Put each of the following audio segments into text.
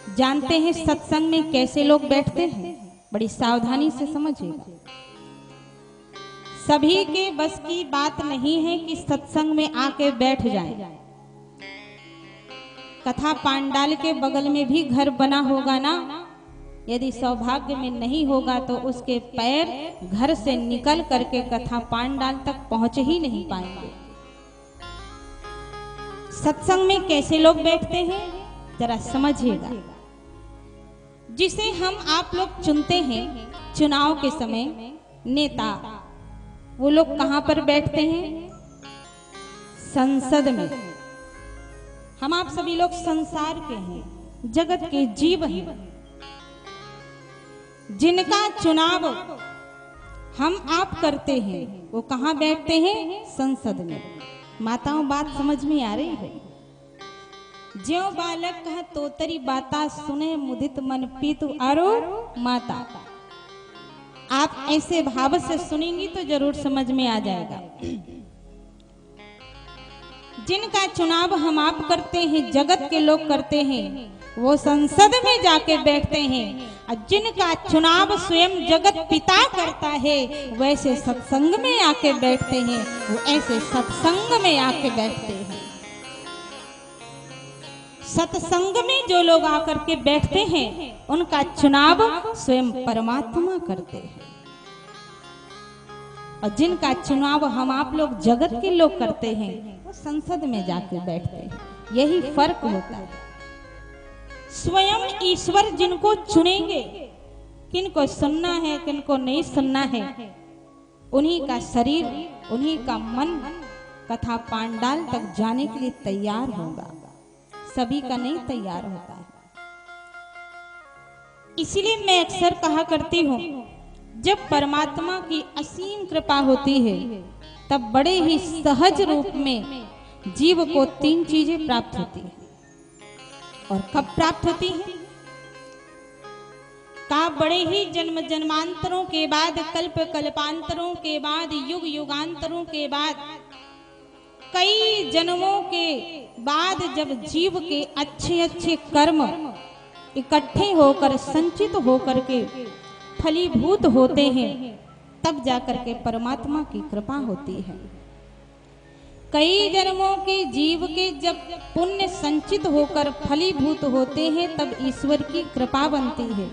जानते हैं सत्संग में कैसे लोग बैठते हैं? बड़ी सावधानी से समझिएगा। सभी के बस की बात नहीं है कि सत्संग में आके बैठ जाएं। कथा पांडाल के बगल में भी घर बना होगा ना, यदि सौभाग्य में नहीं होगा तो उसके पैर घर से निकल करके कथा पांडाल तक पहुंच ही नहीं पाएंगे। सत्संग में कैसे लोग बैठते हैं जरा समझिएगा। जिसे हम आप लोग चुनते हैं चुनाव के समय नेता, वो लोग कहां पर बैठते हैं? संसद में। हम आप सभी लोग संसार के हैं, जगत के जीव हैं, जिनका चुनाव हम आप करते हैं वो कहां बैठते हैं? संसद में। माताओं बात समझ में आ रही है? ज्यों बालक कह तोतरी बाता सुने मुदित मन पीतु आरो माता। आप ऐसे भाव से सुनेंगी तो जरूर समझ में आ जाएगा। जिनका चुनाव हम आप करते हैं, जगत के लोग करते हैं, वो संसद में जाके बैठते हैं। और जिनका चुनाव स्वयं जगत पिता करता है वैसे सत्संग में आके बैठते हैं, वो ऐसे सत्संग में आके बैठते हैं। सत्संग में जो लोग आकर के बैठते हैं उनका चुनाव स्वयं परमात्मा करते हैं, और जिनका चुनाव हम आप लोग जगत के लोग करते हैं वो संसद में जाके बैठते हैं। यही फर्क होता है। स्वयं ईश्वर जिनको चुनेंगे, किनको सुनना है किनको नहीं सुनना है, उन्हीं का शरीर उन्हीं का मन कथा पांडाल तक जाने के लिए तैयार होगा। सभी का नहीं तैयार होता है। इसीलिए मैं अक्सर कहा करती हूँ, जब परमात्मा की असीम कृपा होती है तब बड़े ही सहज रूप में जीव को 3 चीजें प्राप्त होती है। और कब प्राप्त होती है? का बड़े ही जन्म जन्मांतरों के बाद, कल्प कल्पांतरों के बाद, युग युगांतरों के बाद, कई जन्मों के बाद जब जीव के अच्छे अच्छे कर्म इकट्ठे होकर संचित होकर के फलीभूत होते हैं, तब जाकर के परमात्मा की कृपा होती है। कई जन्मों के जीव के जब पुण्य संचित होकर फलीभूत होते हैं तब ईश्वर की कृपा बनती है।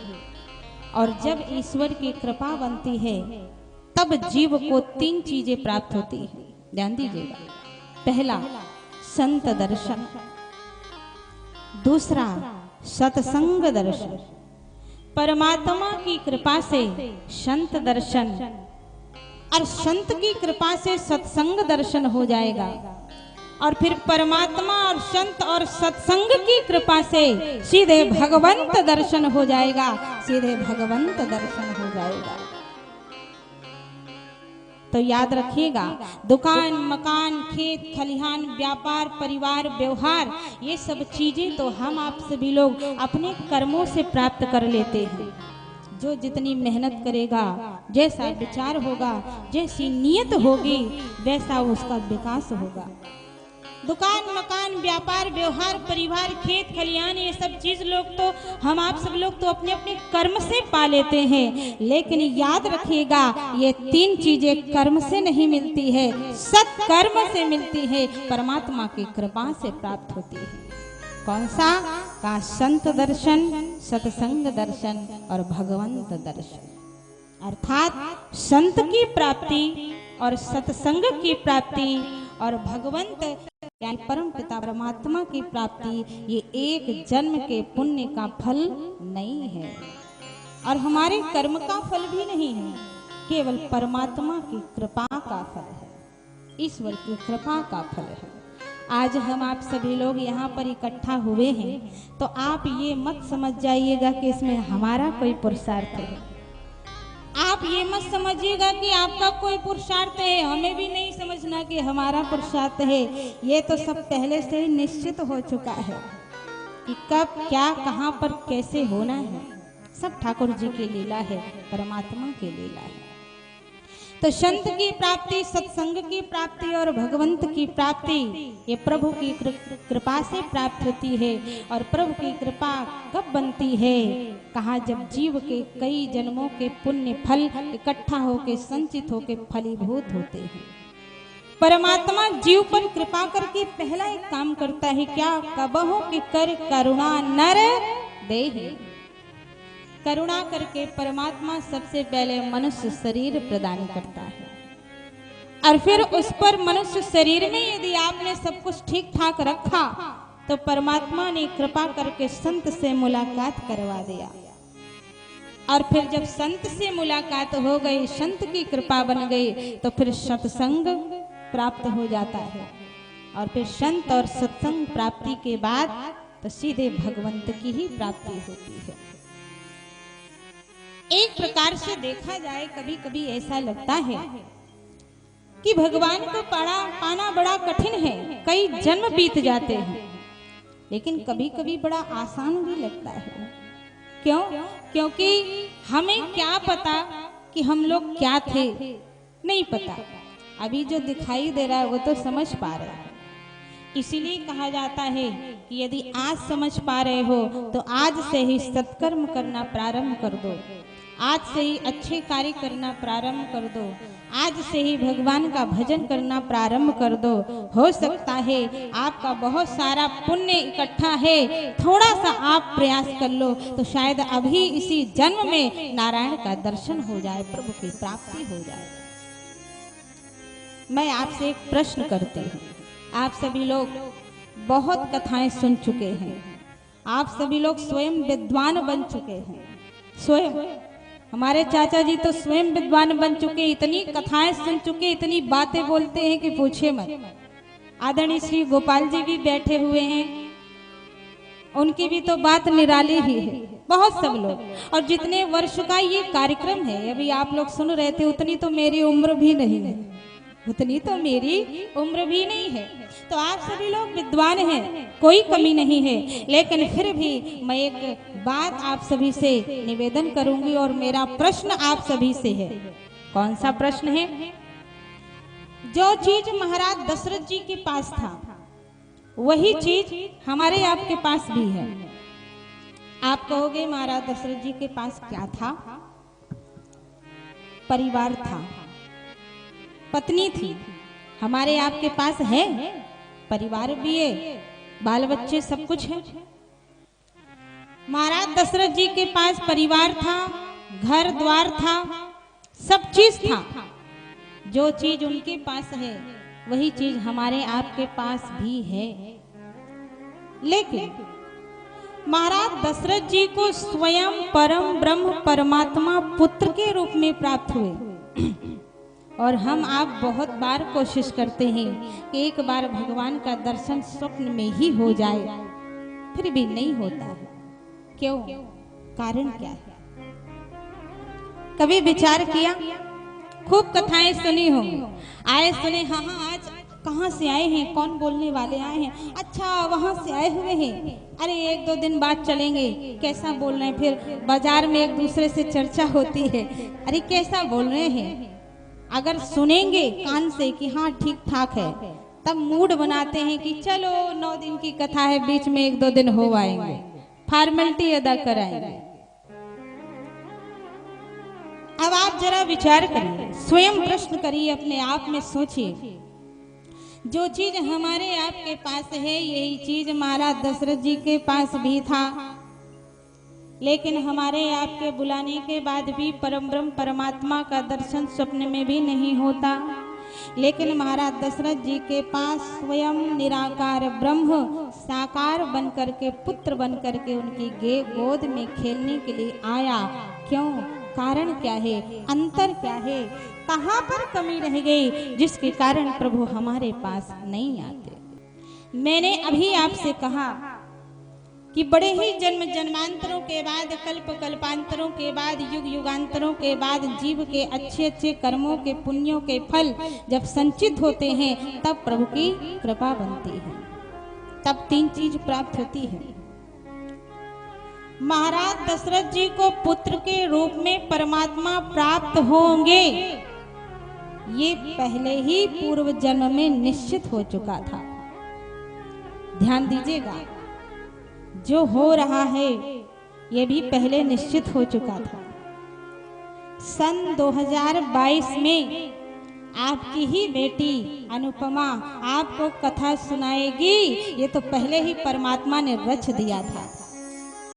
और जब ईश्वर की कृपा बनती है तब जीव को 3 चीजें प्राप्त होती है। ध्यान दीजिएगा। पहला संत दर्शन, दूसरा सत्संग दर्शन। परमात्मा की कृपा से संत दर्शन, और संत की कृपा से सत्संग दर्शन हो जाएगा, और फिर परमात्मा और संत और सत्संग की कृपा से सीधे भगवंत दर्शन हो जाएगा, सीधे भगवंत दर्शन हो जाएगा। तो याद रखिएगा, दुकान मकान खेत खलिहान व्यापार परिवार व्यवहार, ये सब चीजें तो हम आप सभी लोग अपने कर्मों से प्राप्त कर लेते हैं। जो जितनी मेहनत करेगा, जैसा विचार होगा, जैसी नीयत होगी, वैसा उसका विकास होगा। दुकान मकान व्यापार व्यवहार परिवार खेत खलिहान, ये सब चीज लोग तो हम आप सब लोग तो अपने अपने कर्म से पा लेते हैं। लेकिन याद रखिएगा, ये 3 चीजें कर्म से नहीं मिलती है, सत्कर्म से मिलती है, परमात्मा की कृपा से प्राप्त होती है। कौन सा? का संत दर्शन, सत्संग दर्शन और भगवंत दर्शन। अर्थात संत की प्राप्ति और सत्संग की प्राप्ति और भगवंत यानी परम पिता परमात्मा की प्राप्ति, ये एक जन्म के पुण्य का फल नहीं है और हमारे कर्म का फल भी नहीं है, केवल परमात्मा की कृपा का फल है, ईश्वर की कृपा का फल है। आज हम आप सभी लोग यहाँ पर इकट्ठा हुए हैं तो आप ये मत समझ जाइएगा कि इसमें हमारा कोई पुरुषार्थ है। आप ये मत समझिएगा कि आपका कोई पुरुषार्थ है, हमें भी नहीं समझना कि हमारा पुरुषार्थ है। ये तो सब पहले से ही निश्चित हो चुका है कि कब क्या कहाँ पर कैसे होना है। सब ठाकुर जी की लीला है, परमात्मा की लीला है। तो संत की प्राप्ति, सत्संग की प्राप्ति और भगवंत की प्राप्ति ये प्रभु की कृपा से प्राप्त होती है। और प्रभु की कृपा कब बनती है? कहा, जब जीव के कई जन्मों के पुण्य फल इकट्ठा होके संचित होके फलीभूत होते हैं। परमात्मा जीव पर कृपा करके पहला एक काम करता है, क्या? कबहु के कर करुणा नर देहि। करुणा करके परमात्मा सबसे पहले मनुष्य शरीर प्रदान करता है, और फिर उस पर मनुष्य शरीर में यदि आपने सब कुछ ठीक ठाक रखा तो परमात्मा ने कृपा करके संत से मुलाकात करवा दिया। और फिर जब संत से मुलाकात हो गई, संत की कृपा बन गई, तो फिर सत्संग प्राप्त हो जाता है। और फिर संत और सत्संग प्राप्ति के बाद तो सीधे भगवंत की ही प्राप्ति होती है। एक प्रकार से देखा जाए, कभी कभी ऐसा लगता है कि भगवान को पाना बड़ा कठिन है, कई जन्म बीत जाते हैं, लेकिन कभी कभी बड़ा आसान भी लगता है। क्यों? क्योंकि हमें क्या पता कि हम लोग क्या थे, नहीं पता। अभी जो दिखाई दे रहा है वो तो समझ पा रहे हैं। इसीलिए कहा जाता है कि यदि आज समझ पा रहे हो तो आज से ही सत्कर्म करना प्रारंभ कर दो, आज से ही अच्छे कार्य करना प्रारंभ कर दो, आज से ही भगवान का भजन करना प्रारंभ कर दो। हो सकता है आपका बहुत सारा पुण्य इकट्ठा है, थोड़ा सा आप प्रयास कर लो तो शायद अभी इसी जन्म में नारायण का दर्शन हो जाए, प्रभु की प्राप्ति हो जाए। मैं आपसे एक प्रश्न करती हूँ। आप सभी लोग बहुत कथाएं सुन चुके हैं, आप सभी लोग स्वयं विद्वान बन चुके हैं। स्वयं हमारे चाचा जी तो स्वयं विद्वान बन चुके, इतनी कथाएं सुन चुके, इतनी बातें बोलते हैं कि पूछे मत। आदरणीय श्री गोपाल जी भी बैठे हुए हैं, उनकी भी तो बात निराली ही है। बहुत सब लोग, और जितने वर्ष का ये कार्यक्रम है, अभी आप लोग सुन रहे थे, उतनी तो मेरी उम्र भी नहीं है, उतनी तो मेरी उम्र भी नहीं है। तो आप सभी लोग विद्वान हैं, कोई कमी नहीं है, लेकिन फिर भी मैं एक बात आप सभी से निवेदन करूंगी और मेरा प्रश्न आप सभी से है। कौन सा प्रश्न है? जो चीज महाराज दशरथ जी के पास था वही चीज हमारे आपके पास भी है। आप कहोगे महाराज दशरथ जी के पास क्या था? परिवार था, पत्नी थी। हमारे आपके पास है परिवार भी है, बाल बच्चे सब कुछ है। महाराज दशरथ जी के पास परिवार था, घर द्वार था, सब चीज था। जो चीज उनके पास है वही चीज हमारे आपके पास भी है। लेकिन महाराज दशरथ जी को स्वयं परम ब्रह्म परमात्मा पुत्र के रूप में प्राप्त हुए। और हम आप बहुत बार कोशिश करते हैं कि एक बार भगवान का दर्शन स्वप्न में ही हो जाए, फिर भी नहीं होता है। क्यों? कारण क्या है? कभी विचार किया? खूब कथाएं सुनी हो, आए सुने, हाँ आज कहाँ से आए हैं, कौन बोलने वाले आए हैं, अच्छा वहां से आए हुए हैं, अरे एक दो दिन बाद चलेंगे, कैसा बोल रहे हैं। फिर बाजार में एक दूसरे से चर्चा होती है, अरे कैसा बोल रहे हैं। अगर सुनेंगे कान से कि हाँ ठीक ठाक है, तब मूड बनाते हैं कि चलो 9 दिन की कथा है, बीच में 1-2 दिन हो आएंगे, फॉर्मेलिटी अदा कराएंगे। अब आप जरा विचार करिए, स्वयं प्रश्न करिए, अपने आप में सोचिए। जो चीज हमारे आपके पास है यही चीज महाराज दशरथ जी के पास भी था, लेकिन हमारे आपके बुलाने के बाद भी परम ब्रह्म परमात्मा का दर्शन स्वप्न में भी नहीं होता। लेकिन महाराज दशरथ जी के पास स्वयं निराकार ब्रह्म साकार बन करके, पुत्र बन करके उनकी गोद में खेलने के लिए आया। क्यों? कारण क्या है? अंतर क्या है? कहाँ पर कमी रह गई जिसके कारण प्रभु हमारे पास नहीं आते? मैंने अभी आपसे कहा कि बड़े ही जन्म जन्मांतरों के बाद, कल्प कल्पांतरों के बाद, युग युगांतरों के बाद जीव के अच्छे अच्छे कर्मों के पुण्यों के फल जब संचित होते हैं तब प्रभु की कृपा बनती है, तब 3 चीज प्राप्त होती है। महाराज दशरथ जी को पुत्र के रूप में परमात्मा प्राप्त होंगे, ये पहले ही पूर्व जन्म में निश्चित हो चुका था। ध्यान दीजिएगा, जो हो रहा है ये भी पहले निश्चित हो चुका था। सन 2022 में आपकी ही बेटी अनुपमा आपको कथा सुनाएगी, ये तो पहले ही परमात्मा ने रच दिया था।